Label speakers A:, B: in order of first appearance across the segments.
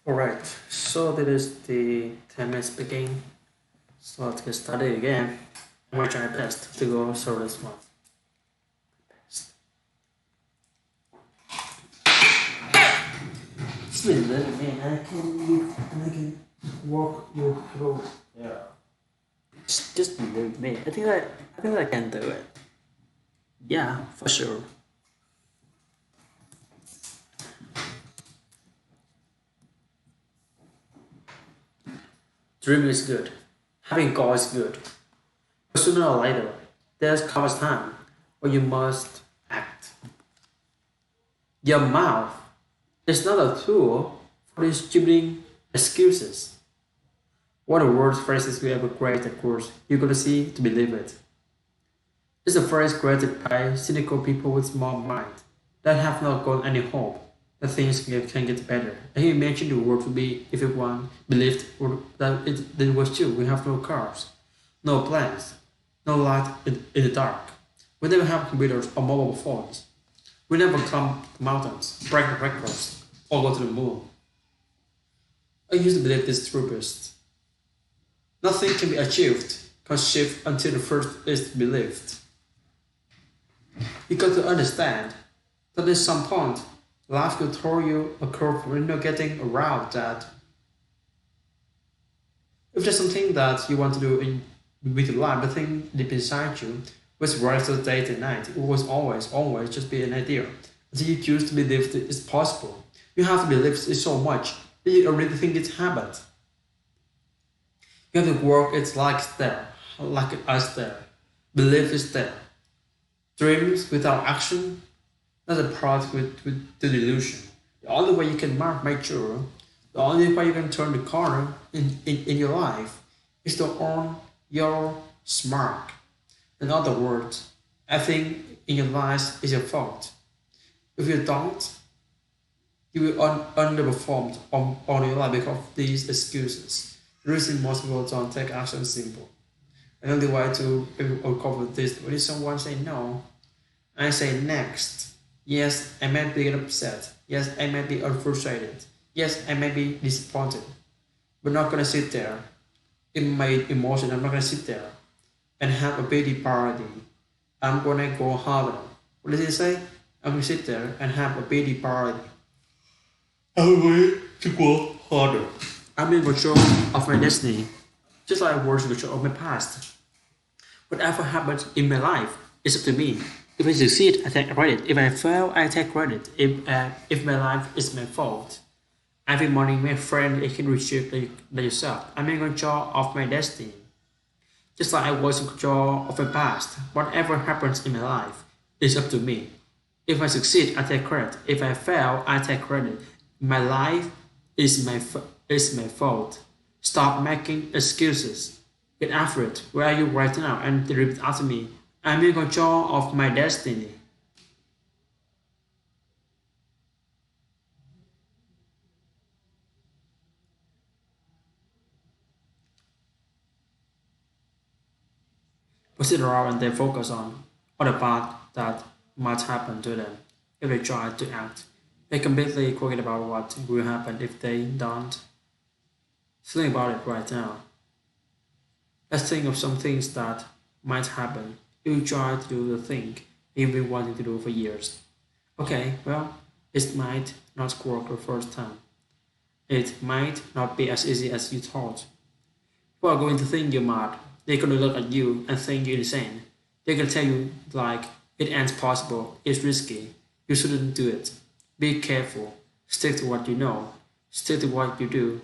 A: Alright, so that is the 10 minutes speaking. So let's get started again. I'm gonna try my best to go through this one. Just a little bit, I can walk you through. Yeah. Just believe me. I think that I can do it. Yeah, for sure. Dreaming is good. Having goals is good. But sooner or later, there's comes time when you must act. Your mouth is not a tool for distributing excuses. What the worst phrases you ever create, of course, you're gonna see to believe it. It's a phrase created by cynical people with small mind that have not got any hope that things can get better. And you imagine the world would be if everyone believed that it was true. We have no cars, no plans, no light in the dark. We never have computers or mobile phones. We never climb mountains, break records, or go to the moon. I used to believe this truest. Nothing can be achieved, conceived until the first is believed. You got to understand that at some point, life will throw you a curve when you're getting around that. If there's something that you want to do with your life, the thing deep inside you was right to day to night. It was always just be an idea. Until you choose to believe that it's possible. You have to believe it so much that you already think it's happened. You have to work it's like there, like us there. Belief is there. Dreams without action, that's a product with the delusion. The only way you can make sure, the only way you can turn the corner in your life is to earn your smart. In other words, everything in your life is your fault. If you don't, you will underperform on your life because of these excuses. The reason most people don't take action is simple. And the only way to overcome this when someone say no, I say next. Yes, I might be upset. Yes, I might be frustrated. Yes, I might be disappointed. We're not gonna sit there in my emotion. I'm not gonna sit there and have a pity party. I'm gonna go harder. What does he say? I'm gonna sit there and have a pity party. I'm going to go harder. I'm in control of my destiny, just like I was in control of my past. Whatever happens in my life is up to me. If I succeed, I take credit. If I fail, I take credit. If my life is my fault, every morning my friend I can retrieve yourself. I'm in control of my destiny. Just like I was in control of my past. Whatever happens in my life is up to me. If I succeed, I take credit. If I fail, I take credit. My life is my fault. Stop making excuses. Get after it. Where are you right now? And repeat after me. I'm in control of my destiny. Push it around and then focus on other part that might happen to them if they try to act. They completely forget about what will happen if they don't. Think about it right now. Let's think of some things that might happen if you try to do the thing you've been wanting to do for years. Okay, well, it might not work the first time. It might not be as easy as you thought. People are going to think you're mad. They're going to look at you and think you're insane. They're going to tell you, like, it ain't possible, it's risky, you shouldn't do it. Be careful, stick to what you know, stick to what you do.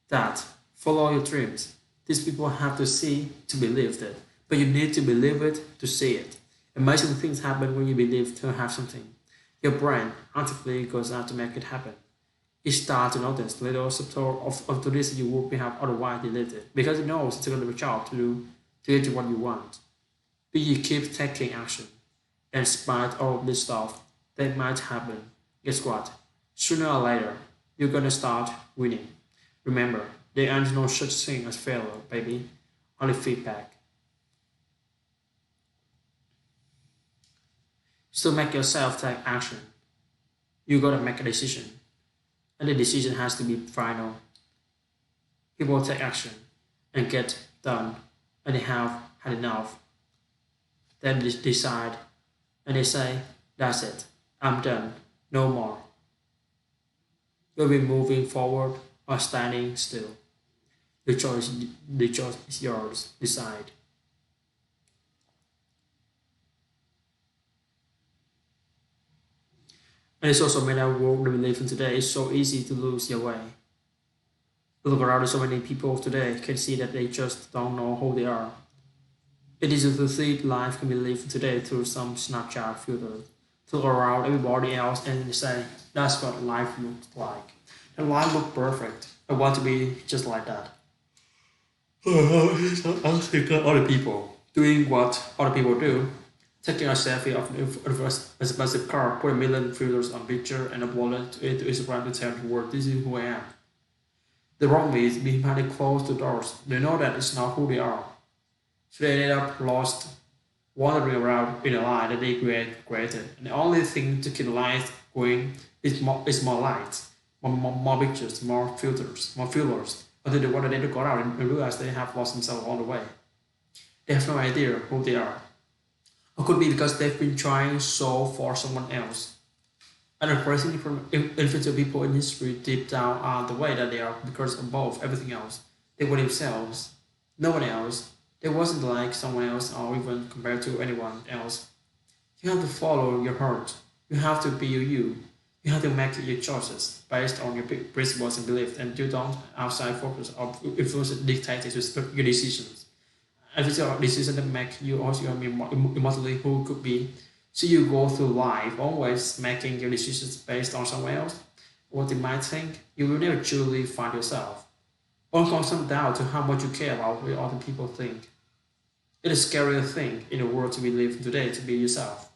A: That, follow your dreams. These people have to see to believe it, but you need to believe it to see it. Amazing things happen when you believe to have something. Your brain actively goes out to make it happen. You start to notice little subtle of the risk you would have otherwise deleted because it knows it's going to be a job to do to get you what you want. But you keep taking action. And despite all of this stuff that might happen, guess what? Sooner or later, you're gonna start winning. Remember, there ain't no such thing as failure, baby. Only feedback. So make yourself take action. You gotta make a decision. and the decision has to be final. People take action and get done, and they have had enough. Then they decide and they say, "That's it, I'm done, no more." You'll be moving forward or standing still. The choice, the choice is yours. Decide. And it's also made our world that we live in today. It's so easy to lose your way. Look around, so many people today can see that they just don't know who they are. It is to see life can be lived today through some Snapchat filter. To look around everybody else and say, that's what life looks like. And life looks perfect. I want to be just like that. I was thinking other people doing what other people do, taking a selfie of a expensive car, put a million filters on picture and upload it to Instagram to tell the world this is who I am. The wrong is behind the closed doors. They know that it's not who they are. So they end up lost, wandering around in a lie that they created. And the only thing to keep the light going is more lights, more pictures, more filters, more fillers. Until the one that they got out and realize they have lost themselves all the way. They have no idea who they are. Or could be because they've been trying so for someone else. And embracing from influential people in history deep down are the way that they are because above everything else, they were themselves. No one else. They wasn't like someone else or even compared to anyone else. You have to follow your heart. You have to be you. You have to make your choices based on your principles and beliefs, and you don't outside focus or influence dictate your decisions. If it's your decision that make you also immortally who could be, so you go through life always making your decisions based on someone else, what they might think, you will never truly find yourself. Or constant doubt to how much you care about what other people think. It is a scarier thing in the world to be living today to be yourself.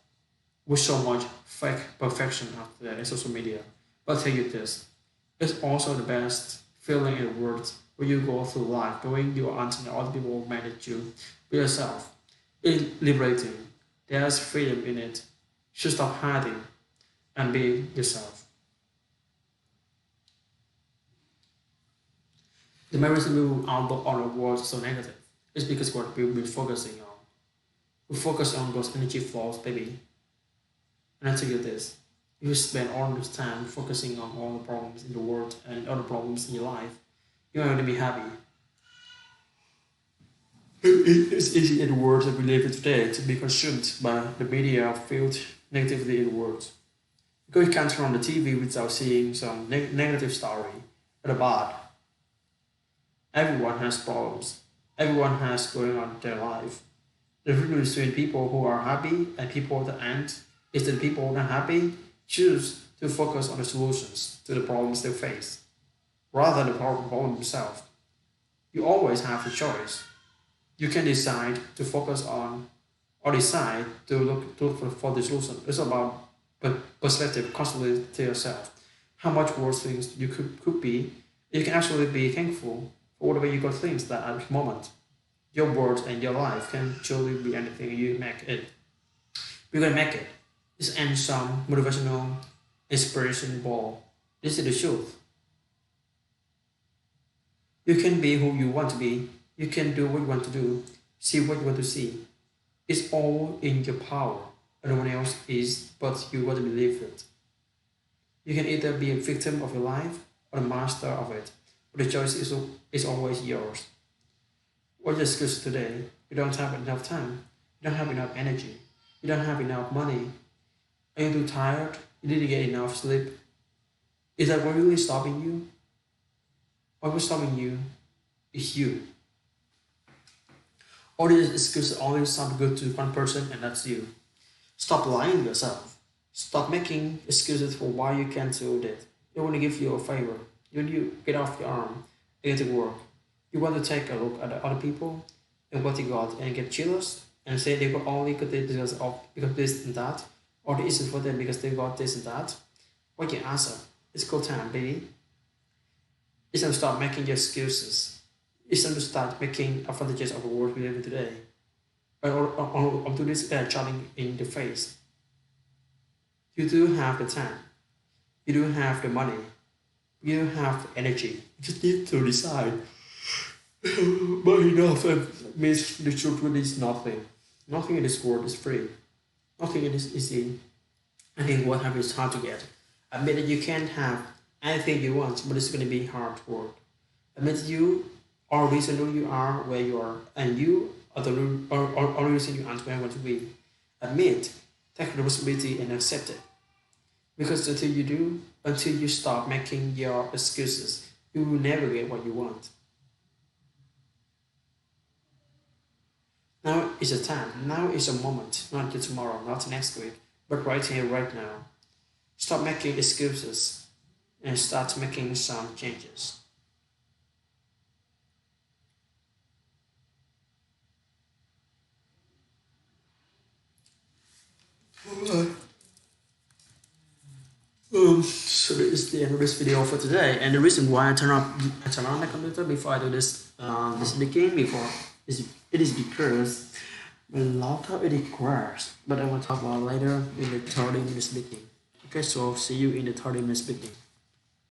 A: With so much fake perfection out there in social media. But I'll tell you this, it's also the best feeling in the world when you go through life knowing you aren't and other people will manage you. Be yourself. It's liberating. There's freedom in it. You should stop hiding and be yourself. The main reason we outlook on the world is so negative is because what we've been focusing on. We focus on those energy flows, baby. And I tell you this, if you spend all this time focusing on all the problems in the world and other problems in your life, you're not going to be happy. It's easy in the world that we live in today to be consumed by the media filled negativity in the world. Because you can't turn on the TV without seeing some negative story about everyone has problems. Everyone has going on in their life. The difference between people who are happy and people that aren't is that the people who are happy choose to focus on the solutions to the problems they face rather than the problem themselves. You always have the choice. You can decide to focus on or decide to look for the solution. It's about perspective constantly to yourself. How much worse things you could be. You can actually be thankful for whatever you got things that at the moment. Your world and your life can truly be anything you make it. You're gonna make it. This ends some motivational inspiration ball. This is the truth. You can be who you want to be. You can do what you want to do. See what you want to see. It's all in your power. No one else is, but you got to believe it. You can either be a victim of your life or a master of it. But the choice is always yours. What's your excuse today? You don't have enough time. You don't have enough energy. You don't have enough money. Are you too tired? You didn't get enough sleep. Is that what really stopping you? What was stopping you is you. All these excuses only sound good to one person, and that's you. Stop lying to yourself. Stop making excuses for why you can't do it. They want to give you a favor. You get off your arm and get to work. You want to take a look at the other people and what they got and get jealous and say they got only got this because this and that, or it isn't for them because they got this and that. What your answer? It's go time, baby. It's time to start making your excuses. It's time to start making advantages of the world we live in today. Or to this challenge in the face. You do have the time. You do have the money. You have energy. You just need to decide. But enough means the truth is nothing. Nothing in this world is free. Nothing is easy. I think what have is hard to get. Admit that you can't have anything you want, but it's going to be hard work. Admit that you are the reason you are where you are, and you are the only reason you aren't where you want to be. Admit, take responsibility, and accept it. Because until you stop making your excuses, you will never get what you want. Now is a time, now is a moment, not just tomorrow, not next week, but right here, right now. Stop making excuses and start making some changes. So that is the end of this video for today. And the reason why I turn on the computer before I do this begin before is it is because a lot of it requires, but I will talk about later in the 30 minutes speaking. Okay, so see you in the 30 minutes speaking.